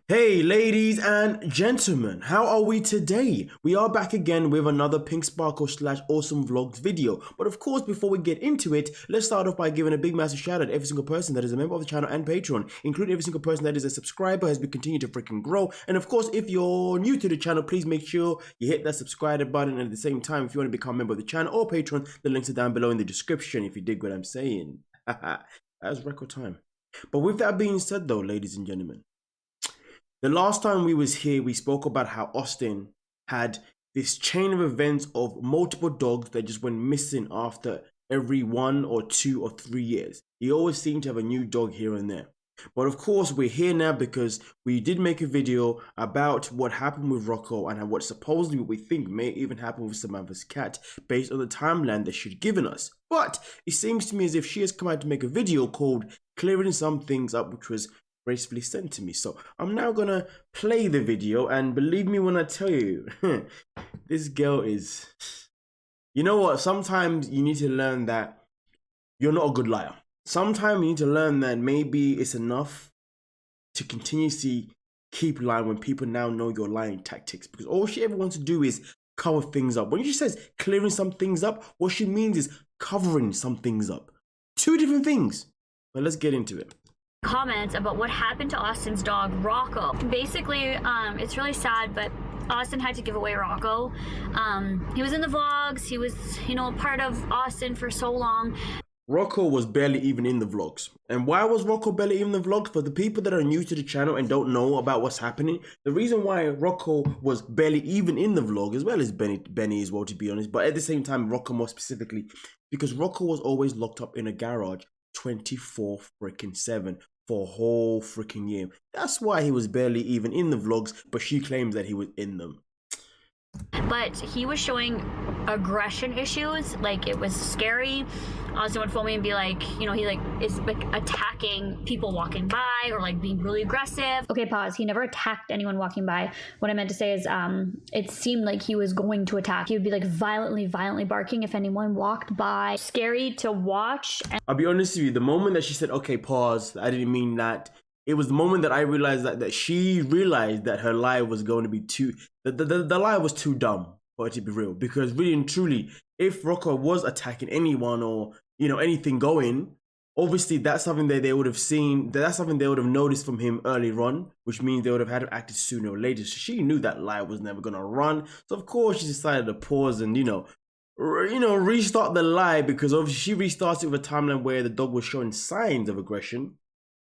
Hey ladies and gentlemen, how are we today? We are back again with another Piinksparkles / awesome vlogs video. But of course, before we get into it, let's start off by giving a big massive shout out to every single person that is a member of the channel and Patreon, including every single person that is a subscriber as we continue to freaking grow. And of course, if you're new to the channel, please make sure you hit that subscribe button. And at the same time, if you want to become a member of the channel or Patreon, the links are down below in the description if you dig what I'm saying. That was record time. But with that being said though, ladies and gentlemen, the last time we was here, we spoke about how Austin had this chain of events of multiple dogs that just went missing after every 1 or 2 or 3 years. He always seemed to have a new dog here and there. But of course, we're here now because we did make a video about what happened with Rocco and what supposedly we think may even happen with Samantha's cat based on the timeline that she'd given us. But it seems to me as if she has come out to make a video called Clearing Some Things Up, which was gracefully sent to me. So I'm now gonna play the video, and believe me when I tell you, this girl is, you know what, sometimes you need to learn that you're not a good liar. Sometimes you need to learn that maybe it's enough to continuously keep lying when people now know your lying tactics, because all she ever wants to do is cover things up. When she says clearing some things up, what she means is covering some things up. Two different things. But let's get into it. Comments about what happened to Austin's dog Rocco. Basically, it's really sad, but Austin had to give away Rocco. He was in the vlogs. He was, part of Austin for so long. Rocco was barely even in the vlogs. And why was Rocco barely even in the vlogs? For the people that are new to the channel and don't know about what's happening, the reason why Rocco was barely even in the vlog, as well as Benny as well, to be honest, but at the same time, Rocco more specifically, because Rocco was always locked up in a garage 24/7 for a whole freaking year. That's why he was barely even in the vlogs, but she claims that he was in them. But he was showing aggression issues, like it was scary. Austin would phone me and be like, he is like attacking people walking by or like being really aggressive. Okay, pause. He never attacked anyone walking by. What I meant to say is it seemed like he was going to attack. He would be like violently barking if anyone walked by. Scary to watch. I'll be honest with you, the moment that she said, okay, pause, I didn't mean that. It was the moment that I realized that she realized that her lie was going to be the lie was too dumb for it to be real. Because really and truly, if Rocco was attacking anyone or, anything going, obviously that's something that they would have seen, that's something they would have noticed from him earlier on, which means they would have had to act sooner or later. So she knew that lie was never going to run. So of course she decided to pause and, restart the lie, because obviously she restarted with a timeline where the dog was showing signs of aggression.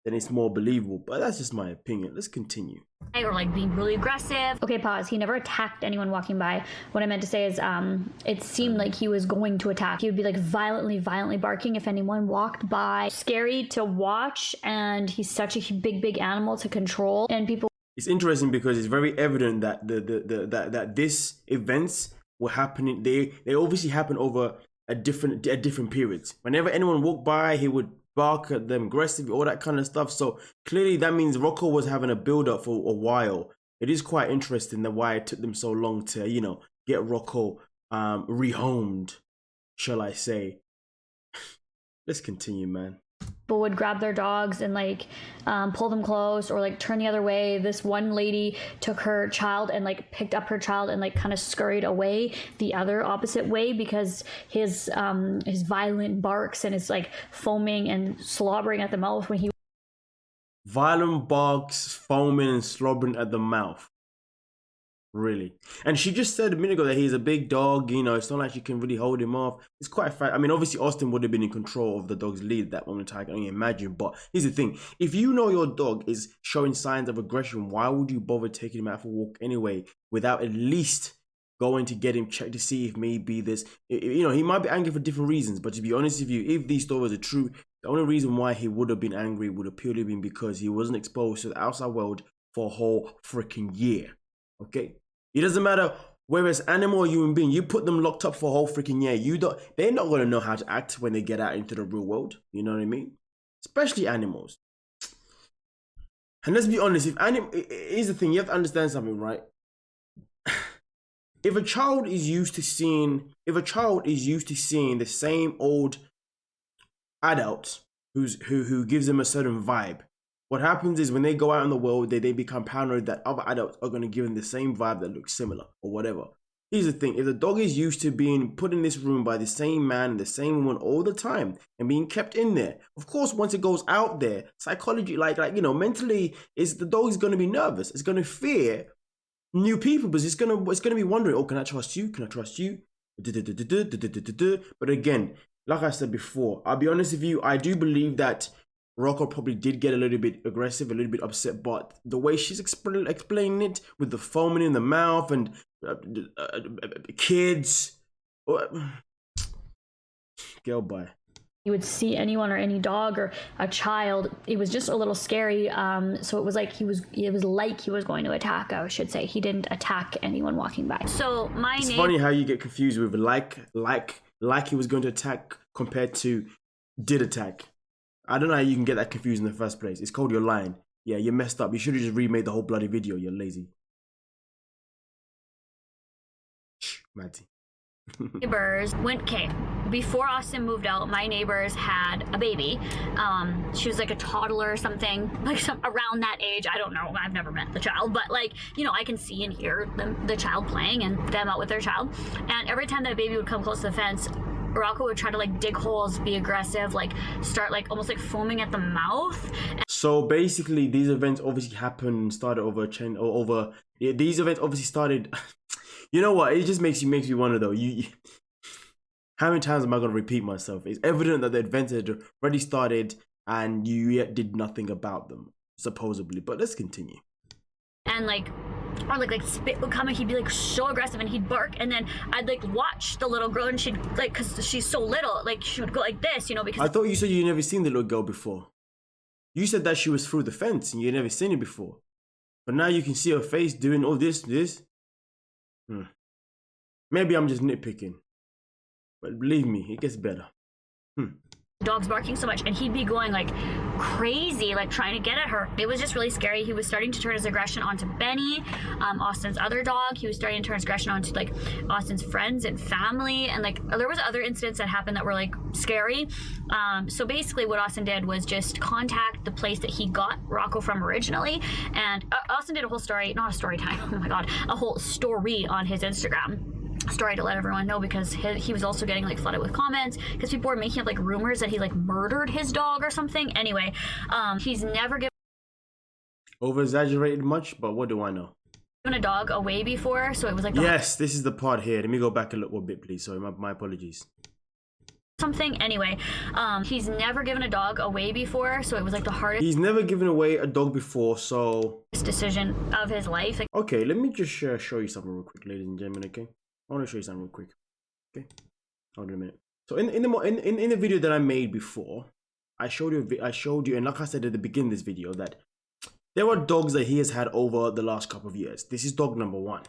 Then it's more believable. But that's just my opinion. Let's continue. Or like being really aggressive. Okay, pause. He never attacked anyone walking by. What I meant to say is it seemed like he was going to attack. He would be like violently barking if anyone walked by. Scary to watch, and he's such a big animal to control. And people. It's interesting because it's very evident that that this events were happening. They obviously happen over at different periods. Whenever anyone walked by, he would bark at them aggressively, all that kind of stuff. So clearly that means Rocco was having a build up for a while. It is quite interesting that why it took them so long to, get Rocco rehomed, shall I say. Let's continue, man. People would grab their dogs and like pull them close or like turn the other way. This one lady took her child and like picked up her child and like kind of scurried away the other opposite way because his violent barks and his like foaming and slobbering at the mouth when he violent barks, foaming and slobbering at the mouth. Really. And she just said a minute ago that he's a big dog, it's not like she can really hold him off. It's quite fast. I mean, obviously Austin would have been in control of the dog's lead at that moment in time, I can only imagine. But here's the thing, if you know your dog is showing signs of aggression, why would you bother taking him out for a walk anyway without at least going to get him checked to see if maybe this, he might be angry for different reasons. But to be honest with you, if these stories are true, the only reason why he would have been angry would have purely been because he wasn't exposed to the outside world for a whole freaking year. Okay? It doesn't matter whether it's animal or human being. You put them locked up for a whole freaking year. They're not going to know how to act when they get out into the real world. You know what I mean? Especially animals. And let's be honest, here's the thing, you have to understand something, right? If a child is used to seeing the same old adult who gives them a certain vibe, What happens is when they go out in the world, they become paranoid that other adults are going to give them the same vibe that looks similar or whatever. Here's the thing, if the dog is used to being put in this room by the same man and the same woman all the time and being kept in there, of course, once it goes out there, psychology, mentally, the dog is going to be nervous. It's going to fear new people because it's going to be wondering, oh, can I trust you? Can I trust you? But again, like I said before, I'll be honest with you, I do believe that Rocco probably did get a little bit aggressive, a little bit upset, but the way she's explaining it with the foaming in the mouth and kids, girl, bye. You would see anyone or any dog or a child, it was just a little scary. So it was like he was going to attack, I should say. He didn't attack anyone walking by. So it's funny how you get confused with like he was going to attack compared to did attack. I don't know how you can get that confused in the first place. It's called you're lying. Yeah, you messed up. You should have just remade the whole bloody video. You're lazy. Shh, Maddie. Neighbors before Austin moved out, my neighbors had a baby. She was like a toddler or something, like around that age. I don't know, I've never met the child, but I can see and hear the child playing and them out with their child. And every time that baby would come close to the fence, Rocco would try to dig holes, be aggressive, start almost foaming at the mouth. So basically these events obviously happened, started over a chain or over, these events obviously started. You know what? It just makes me wonder though. How many times am I going to repeat myself? It's evident that the events had already started and you yet did nothing about them, supposedly. But let's continue. And spit would come and he'd be so aggressive and he'd bark, and then I'd watch the little girl and she'd because she's so little, she would go like this, because I thought you said you never seen the little girl before. You said that she was through the fence and you never seen it before. But now you can see her face doing all this. Maybe I'm just nitpicking, but believe me, it gets better. Dog's barking so much and he'd be going crazy, trying to get at her. It was just really scary. He was starting to turn his aggression onto Benny, Austin's other dog. He was starting to turn his aggression onto Austin's friends and family, and there was other incidents that happened that were scary. So basically what Austin did was just contact the place that he got Rocco from originally, and Austin did a whole story, not a story time, oh my god, a whole story on his Instagram story to let everyone know, because he was also getting flooded with comments because people were making up rumors that he murdered his dog or something. Anyway, he's never given over exaggerated much, but what do I know? Given a dog away before, so it was yes, this is the part here. Let me go back a little bit, please. Sorry, my apologies. Something. Anyway, he's never given a dog away before, so it was the hardest. He's never given away a dog before, so decision of his life. Okay, let me just show you something real quick, ladies and gentlemen. Okay. I want to show you something real quick. Okay, hold on a minute. So in the video that I made before, I showed you, and like I said at the beginning of this video, that there are dogs that he has had over the last couple of years. This is dog number 1.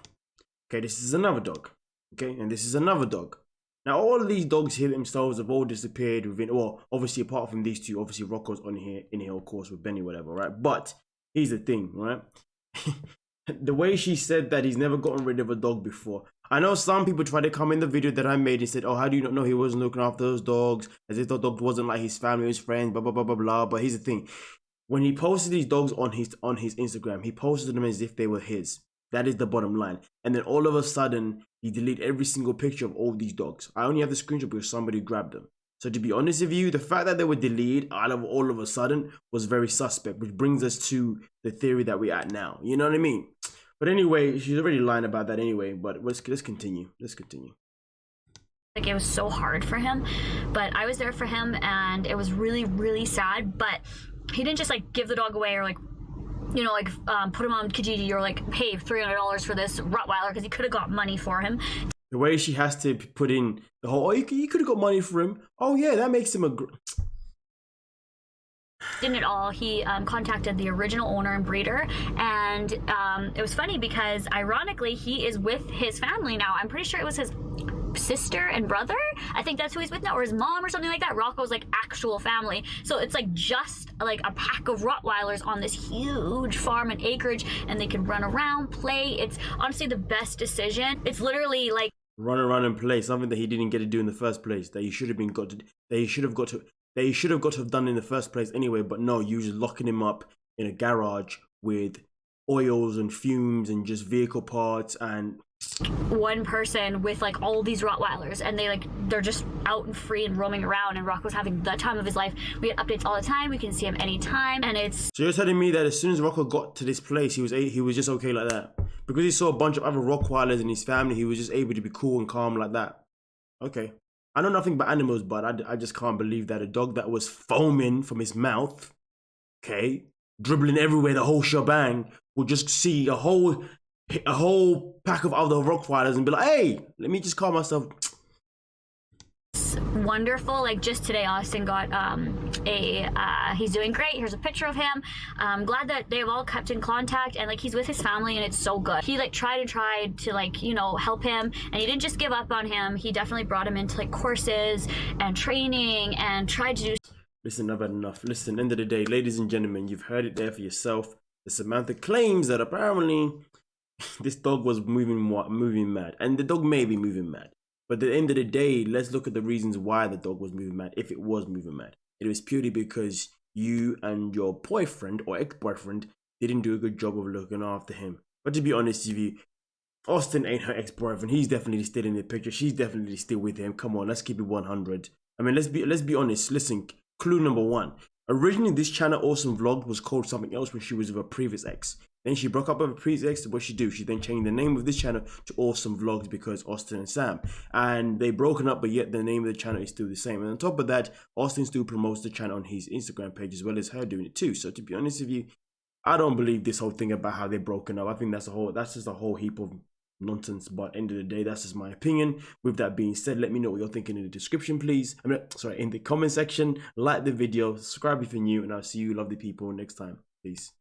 Okay, this is another dog. Okay, and this is another dog. Now all of these dogs here themselves have all disappeared within. Well, obviously apart from these two, obviously Rocco's in here, of course, with Benny, whatever, right? But here's the thing, right? The way she said that he's never gotten rid of a dog before. I know some people tried to come in the video that I made and said, oh, how do you not know he wasn't looking after those dogs? As if the dog wasn't like his family, his friends, blah, blah, blah, blah, blah. But here's the thing. When he posted these dogs on his Instagram, he posted them as if they were his. That is the bottom line. And then all of a sudden, he deleted every single picture of all these dogs. I only have the screenshot because somebody grabbed them. So to be honest with you, the fact that they were deleted all of a sudden was very suspect, which brings us to the theory that we're at now. You know what I mean? But anyway, she's already lying about that anyway, but let's continue. Let's continue. It was so hard for him, but I was there for him, and it was really, really sad. But he didn't just give the dog away or put him on Kijiji or pay $300 for this Rottweiler, because he could have got money for him. The way she has to put in the whole, oh, you could have got money for him. Oh yeah, that makes him a. Didn't at all. He contacted the original owner and breeder, and it was funny because ironically he is with his family now. I'm pretty sure it was his sister and brother. I think that's who he's with now, or his mom or something like that. Rocco's actual family. So it's just a pack of Rottweilers on this huge farm and acreage, and they can run around, play. It's honestly the best decision. It's literally run around and play, something that he didn't get to do in the first have got to have done in the first place anyway. But no, you just locking him up in a garage with oils and fumes and just vehicle parts and one person with like all these Rottweilers, and they're just out and free and roaming around, and Rocco's having the time of his life. We get updates all the time, we can see him anytime, and it's... So you're telling me that as soon as Rocco got to this place, he was just okay like that? Because he saw a bunch of other Rottweilers in his family, he was just able to be cool and calm like that? Okay. I know nothing about animals, but I just can't believe that a dog that was foaming from his mouth, okay, dribbling everywhere, the whole shebang, would just see a whole pack of other Rottweilers and be like, hey, let me just calm myself. Wonderful. Like just today, Austin got he's doing great. Here's a picture of him. I'm glad that they've all kept in contact, and like he's with his family, and it's so good. He like tried to like, you know, help him, and he didn't just give up on him. He definitely brought him into like courses and training and tried to do... Listen, I've had enough. Listen, end of the day, ladies and gentlemen, you've heard it there for yourself. The Samantha claims that apparently this dog was moving mad, and the dog may be moving mad. But at the end of the day, let's look at the reasons why the dog was moving mad. If it was moving mad, it was purely because you and your boyfriend or ex-boyfriend didn't do a good job of looking after him. But to be honest with you, Austin ain't her ex-boyfriend. He's definitely still in the picture. She's definitely still with him. Come on, let's keep it 100. I mean, let's be honest. Listen, clue number one. Originally, this channel, Awesome Vlog, was called something else when she was with her previous ex. Then she broke up with her previous ex. What she do? She then changed the name of this channel to Awesome Vlogs because Austin and Sam. And they broken up, but yet the name of the channel is still the same. And on top of that, Austin still promotes the channel on his Instagram page as well as her doing it too. So to be honest with you, I don't believe this whole thing about how they're broken up. I think that's just a whole heap of nonsense. But end of the day, that's just my opinion. With that being said, let me know what you're thinking in the description, please. In the comment section. Like the video, subscribe if you're new, and I'll see you lovely people next time. Peace.